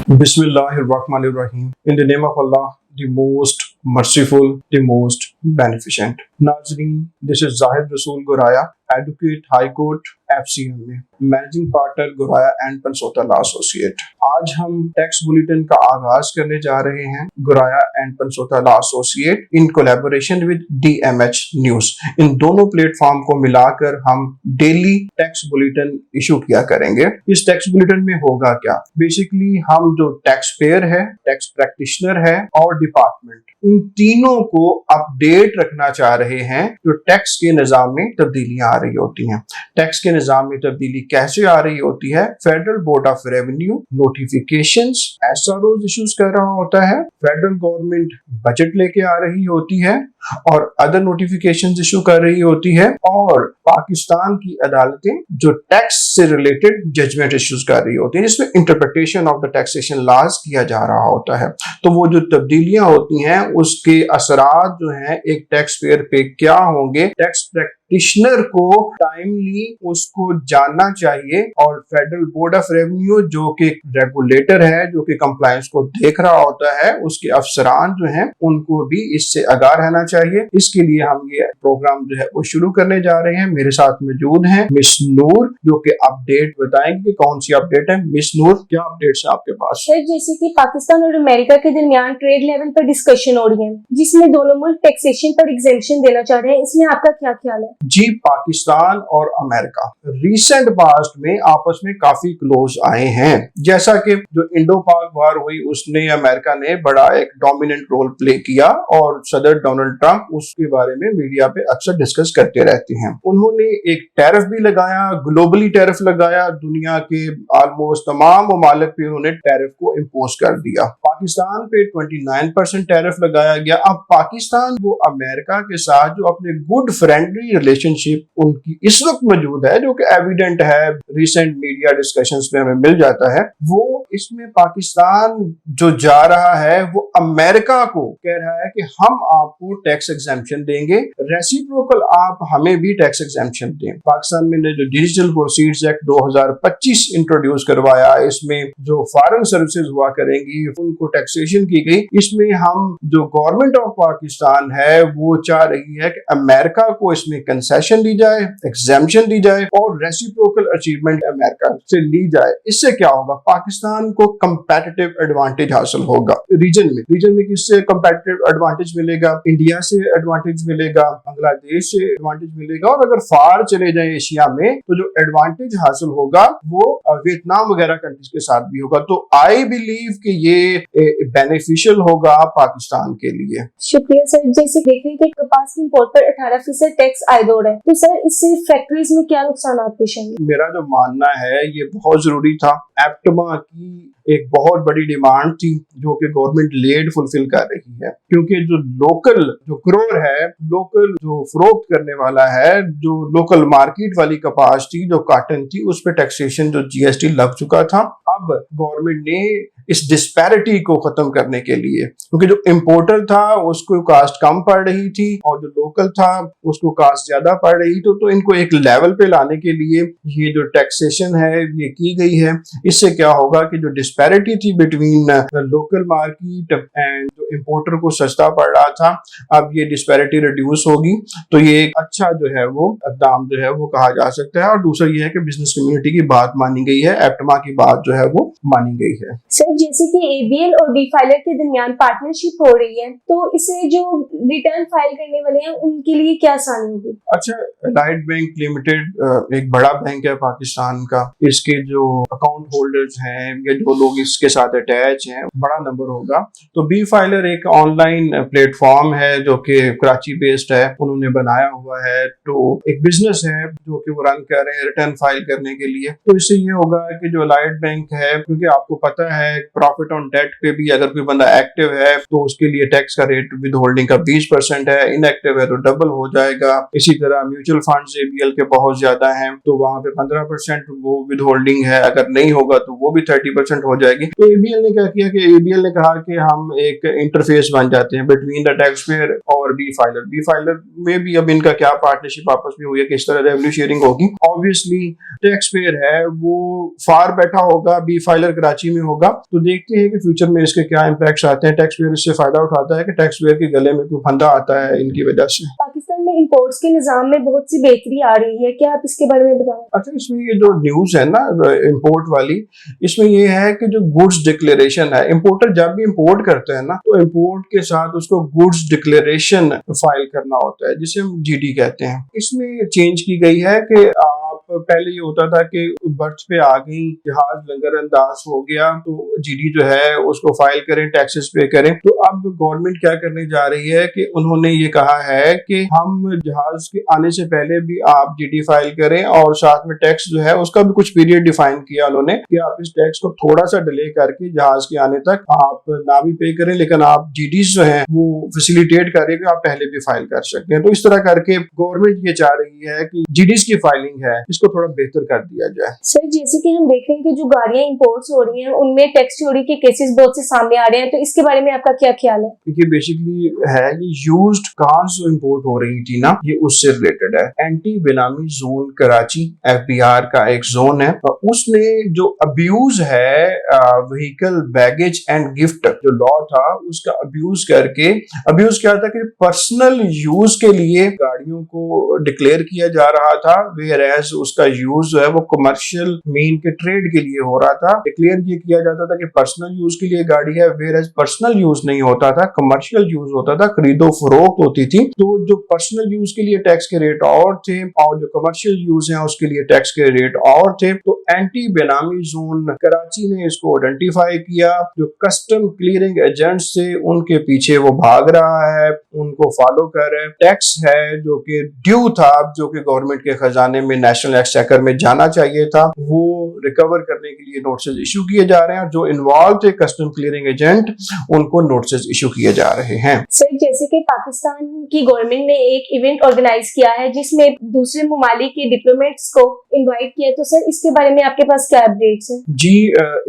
Bismillahirrahmanirrahim. In the name of Allah, the most merciful, the most beneficent. Nazreen, this is Zahid Rasool Goraya, Advocate High Court FCM में managing partner Goraya and Pansota law associate. आज हम tax bulletin का आगाज करने जा रहे हैं Goraya and Pansota law associate in collaboration with DMH news. इन दोनों प्लेटफॉर्म को मिलाकर हम डेली टैक्स बुलेटिन इशू किया करेंगे। इस टैक्स बुलेटिन में होगा क्या? बेसिकली हम जो टैक्स पेयर है, टैक्स प्रैक्टिशनर है और डिपार्टमेंट, इन तीनों को अपडेट रखना चाह रहे हैं जो टैक्स के निजाम में तब्दीलियां आ रही होती हैं। टैक्स के निजाम में तब्दीली कैसे आ रही होती है? Federal board of revenue notifications SROs issues कर रहा होता है, फेडरल गवर्नमेंट बजट लेके आ रही होती है और अदर नोटिफिकेशंस इशू कर रही होती है, और पाकिस्तान की अदालतें जो टैक्स से रिलेटेड जजमेंट इश्यूज कर रही होती है जिसमें interpretation of the taxation laws किया जा रहा होता है। तो वो जो तब्दीलियां होती हैं उसके असरात जो हैं एक टैक्स पेयर पे क्या होंगे, टैक्स प्रैक्टिशनर को टाइमली उसको जानना चाहिए, और फेडरल बोर्ड ऑफ रेवेन्यू जो कि रेगुलेटर है, जो कि कंप्लायंस को देख रहा होता है, उसके अफसरान जो हैं उनको भी इससे आगाह रहना चाहिए। इसके लिए हम ये प्रोग्राम जो है वो शुरू करने जा रहे हैं। मेरे साथ मौजूद हैं मिस नूर जो कि अपडेट बताएंगे कि कौन सी अपडेट है। मिस नूर, क्या अपडेट्स है आपके पास? सर, जैसे कि पाकिस्तान और अमेरिका के दरमियान ट्रेड लेवल पर डिस्कशन हो रही है जिसमें दोनों मुल्क टैक्सेशन पर एग्जेम्पशन देना चाह रहे हैं, इसमें आपका क्या ख्याल है? जी, पाकिस्तान और अमेरिका रिसेंट पास्ट में आपस में काफी क्लोज आए हैं। जैसा कि जो इंडो पाक वार हुई उसने अमेरिका ने बड़ा एक डोमिनेंट रोल प्ले किया और सदर डोनाल्ड ट्रंप उसके बारे में मीडिया पे अक्सर डिस्कस करते रहते हैं। उन्होंने एक टैरिफ भी लगाया, ग्लोबली टैरिफ लगाया, दुनिया के ऑलमोस्ट तमाम ममालिक पे उन्होंने टैरिफ को इम्पोज कर दिया। पाकिस्तान पे 29% टैरिफ लगाया गया। अब पाकिस्तान वो अमेरिका के साथ जो अपने गुड फ्रेंडली रिलेशनशिप उनकी इस वक्त मौजूद है, जो कि एविडेंट है, रिसेंट मीडिया डिस्कशंस में हमें मिल जाता है, वो इसमें पाकिस्तान जो जा रहा है वो अमेरिका को कह रहा है कि हम आपको टैक्स एग्जेम्पशन देंगे, रेसिप्रोकल आप हमें भी टैक्स एग्जेम्पशन दें। पाकिस्तान में ने जो डिजिटल प्रोसीड्स एक्ट 2025 इंट्रोड्यूस करवाया, इसमें जो फॉरेन सर्विसेज हुआ करेंगी उनको टैक्सेशन की गई। इसमें हम जो गवर्नमेंट ऑफ पाकिस्तान है वो चाह रही है कि अमेरिका को इसमें कंसेशन दी जाए, एग्जेम्पशन दी जाए और रेसिप्रोकल अचीवमेंट अमेरिका से ली जाए। इससे क्या होगा? पाकिस्तान को कंपेटिटिव एडवांटेज हासिल होगा रीजन में किससे कंपेटिटिव एडवांटेज मिलेगा? इंडिया से एडवांटेज मिलेगा, बांग्लादेश से एडवांटेज मिलेगा, और अगर फार चले जाए एशिया में तो जो एडवांटेज हासिल होगा वो वियतनाम वगैरह कंट्रीज के साथ भी होगा। तो आई बिलीव कि ये बेनिफिशियल होगा पाकिस्तान के लिए। शुक्रिया सर। जैसे देखें कि कपास की इंपोर्ट पर 18% टैक्स आयद हो रहा है, तो सर इससे फैक्ट्रीज में क्या नुकसान पेश आएंगे? मेरा जो मानना है ये बहुत जरूरी था। एप्टमा की एक बहुत बड़ी डिमांड थी जो कि गवर्नमेंट लेट फुलफिल कर रही है, क्योंकि जो लोकल जो ग्रोअर है, लोकल जो फरोख्त करने वाला है, जो लोकल मार्केट वाली कपास थी, जो कॉटन थी, उस पर टैक्सेशन जो GST लग चुका था। अब गवर्नमेंट ने इस डिस्पैरिटी को खत्म करने के लिए, क्योंकि जो इंपोर्टर था उसको कास्ट कम पड़ रही थी और जो लोकल था उसको कास्ट ज्यादा पड़ रही थी, तो इनको एक लेवल पे लाने के लिए ये जो टैक्सेशन है ये की गई है। इससे क्या होगा कि जो डिस्पैरिटी थी बिटवीन लोकल मार्केट एंड जो इंपोर्टर को सस्ता पड़ रहा था, अब ये डिस्पैरिटी रिड्यूस होगी। तो ये एक अच्छा जो है वो इक़दाम जो है वो कहा जा सकता है। और दूसरा ये है कि बिजनेस कम्युनिटी की बात मानी गई है, एप्टमा की बात जो है वो मानी गई है। सर, जैसे कि ABL और बी फाइलर के दरमियान पार्टनरशिप हो रही है, तो इससे जो रिटर्न फाइल करने वाले हैं उनके लिए क्या आसानी होगी? अच्छा, एलाइड बैंक लिमिटेड एक बड़ा बैंक है पाकिस्तान का। इसके जो अकाउंट होल्डर्स हैं या जो लोग इसके साथ अटैच हैं बड़ा नंबर होगा। तो बी फाइलर एक ऑनलाइन प्लेटफॉर्म है जो कि कराची बेस्ड है, उन्होंने बनाया हुआ है। तो एक बिजनेस है जो कि वो रन कर रहे हैं रिटर्न फाइल करने के लिए। तो इससे ये होगा कि जो एलाइड बैंक है, क्योंकि आपको पता है प्रॉफिट ऑन डेट पे भी अगर कोई बंदा एक्टिव है तो उसके लिए टैक्स का रेट विद होल्डिंग का 20% है, इनएक्टिव है तो डबल हो जाएगा। इसी तरह म्यूचुअल फंड्स ABL के बहुत ज्यादा हैं तो वहां पे 15% वो विद होल्डिंग है, अगर नहीं होगा तो वो भी 30% हो जाएगी। तो ABL ने क्या किया कि ABL ने कहा कि हम एक इंटरफेस बन जाते हैं बिटवीन द टैक्स पेयर और बी फाइलर। बी फाइलर में भी अब इनका क्या पार्टनरशिप आपस में हुई है, किस तरह रेवेन्यू शेयरिंग होगी। ऑब्वियसली टैक्स पेयर है वो फार बैठा होगा, बी फाइलर कराची में होगा, तो देखते हैं कि फ्यूचर में इसके क्या इम्पैक्ट्स आते हैं। टैक्स पेयर इससे फायदा उठाता है कि टैक्स पेयर के गले में कोई फंदा आता है इनकी वजह से। पाकिस्तान में इंपोर्ट्स के निजाम में बहुत सी बेहतरी आ रही है, क्या आप इसके बारे में बताएं? अच्छा, इसमें ये जो न्यूज़ है ना इम्पोर्ट वाली, इसमें ये है कि जो गुड्स डिक्लेरेशन है, इम्पोर्टर जब भी इम्पोर्ट करते हैं ना तो इम्पोर्ट के साथ उसको गुड्स डिक्लेरेशन फाइल करना होता है जिसे हम जीडी कहते हैं। इसमें चेंज की गई है कि आप पहले ये होता था कि बर्थ पे आ गई, जहाज लंगर अंदाज हो गया तो जीडी जो है उसको फाइल करें, टैक्सेस पे करें। तो अब गवर्नमेंट क्या करने जा रही है कि उन्होंने ये कहा है कि हम जहाज के आने से पहले भी आप जीडी फाइल करें और साथ में टैक्स जो है उसका भी कुछ पीरियड डिफाइन किया उन्होंने कि आप इस टैक्स को थोड़ा सा डिले करके जहाज के आने तक आप ना भी पे करें, लेकिन आप जीडी जो है वो फैसिलिटेट करें कि आप पहले भी फाइल कर सकते हैं। तो इस तरह करके गवर्नमेंट ये चाह रही है कि जीडीज की फाइलिंग है इसको थोड़ा बेहतर कर दिया जाए। सर, जैसे कि हम देख रहे हैं कि जो गाड़ियां इंपोर्ट्स हो रही हैं उनमें टैक्स चोरी के केसेस बहुत से सामने आ रहे हैं, तो इसके बारे में आपका क्या ख्याल है? ये बेसिकली है, ये यूज्ड कार्स जो इंपोर्ट हो रही थी ना, ये उससे रिलेटेड है। एंटी बेनामी जोन कराची एफबीआर का एक जोन है, उसने जो अब्यूज है व्हीकल बैगेज एंड गिफ्ट जो लॉ था उसका अब्यूज करके, अब्यूज क्या था कि पर्सनल यूज के लिए गाड़ियों को डिक्लेयर किया जा रहा था, वेयर एज उसका यूज जो है वो कमर्शियल मीन के ट्रेड के लिए हो रहा था। डिक्लेयर ये किया जाता था कि पर्सनल यूज के लिए गाड़ी है, वेयर एज पर्सनल यूज नहीं होता था, कमर्शियल यूज होता था, खरीदो फरोख्त होती थी। तो जो पर्सनल यूज के लिए टैक्स के रेट और थे और जो कमर्शियल यूज है उसके लिए टैक्स के रेट और थे। तो एंटी बेनामी जोन कराची ने इसको आइडेंटिफाई किया, जो कस्टम क्लियरिंग एजेंट्स थे उनके पीछे वो भाग रहा है, उनको फॉलो कर रहे हैं। टैक्स है जो कि ड्यू था, जो कि गवर्नमेंट के खजाने में नेशनल एक्सचेकर में जाना चाहिए था, वो रिकवर करने के लिए नोटिस इशू किए जा रहे हैं। जो इन्वॉल्व थे कस्टम क्लियरिंग एजेंट उनको नोटिस इशू किए जा रहे हैं। सर, जैसे कि पाकिस्तान की गवर्नमेंट ने एक इवेंट ऑर्गेनाइज किया है जिसमें दूसरे ममालिक के डिप्लोमेट्स को इनवाइट किया, तो सर इसके बारे में आपके पास क्या अपडेट्स हैं? जी,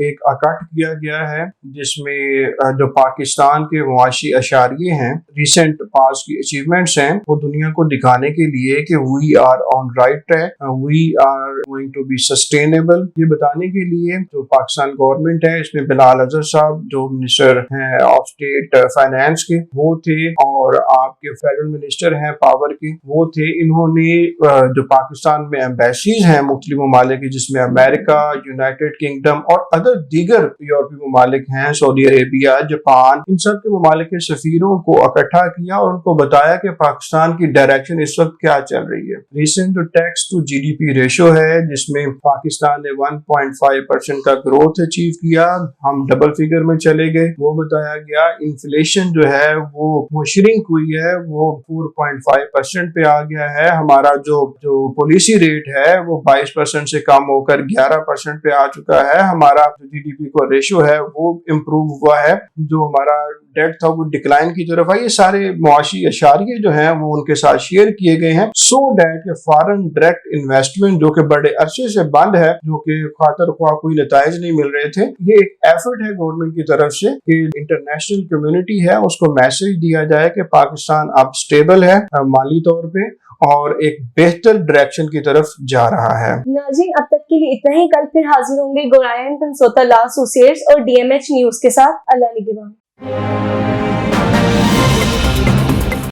एक अकाट किया गया है जिसमें जो पाकिस्तान के मुआशी अशारिये हैं, रिसेंट पास की अचीवमेंट्स हैं, वो दुनिया को दिखाने के लिए कि we are on right track, we are going to be sustainable, ये बताने के लिए जो पाकिस्तान गवर्नमेंट है, इसमें बिलाल अजहर साहब जो मिनिस्टर हैं ऑफ स्टेट फाइनेंस के वो थे, और आपके फेडरल मिनिस्टर हैं पावर के वो थे। इन्होंने जो पाकिस्तान में एम्बेसीज हैं मुख्तलिफ ममालिक की, जिसमें अमेरिका, यूनाइटेड किंगडम और अदर दीगर यूरोपीय ममालिक हैं, सऊदी अरेबिया, जापान, इन सब के ममालिक के सफीरों को इकट्ठा किया और उनको बताया कि पाकिस्तान की डायरेक्शन इस वक्त क्या चल रही है। रिसेंट जो टैक्स टू जीडीपी रेशो है जिसमें पाकिस्तान ने 1.5% का ग्रोथ अचीव किया, हम डबल फिगर में चले गए, वो बताया गया। इन्फ्लेशन जो है वो श्रिंक हुई है, वो 4.5% पे आ गया है। हमारा जो पॉलिसी रेट है वो 22% से कम होकर 11% पे आ चुका है। हमारा जो जीडीपी का रेशो है वो इम्प्रूव हुआ है, जो हमारा डेट था वो डिक्लाइन की तरफ है। ये सारे मुआशी अशारिये जो हैं वो उनके साथ शेयर किए गए हैं, so that foreign direct investment जो कि बड़े अरसे से बंद है, जो कि खातर ख्वाह कोई नताइज नहीं मिल रहे थे, ये एक एफर्ट है गवर्नमेंट की तरफ से कि इंटरनेशनल कम्युनिटी है उसको मैसेज दिया जाए कि पाकिस्तान अब स्टेबल है माली तौर पे और एक बेहतर डायरेक्शन की तरफ जा रहा है। नाज़रीन, अब तक के लिए इतना ही। कल फिर हाजिर होंगे गोराया एंड कंसोता लॉ एसोसिएट्स और डीएमएच न्यूज के साथ। अल्लाह निगहबान।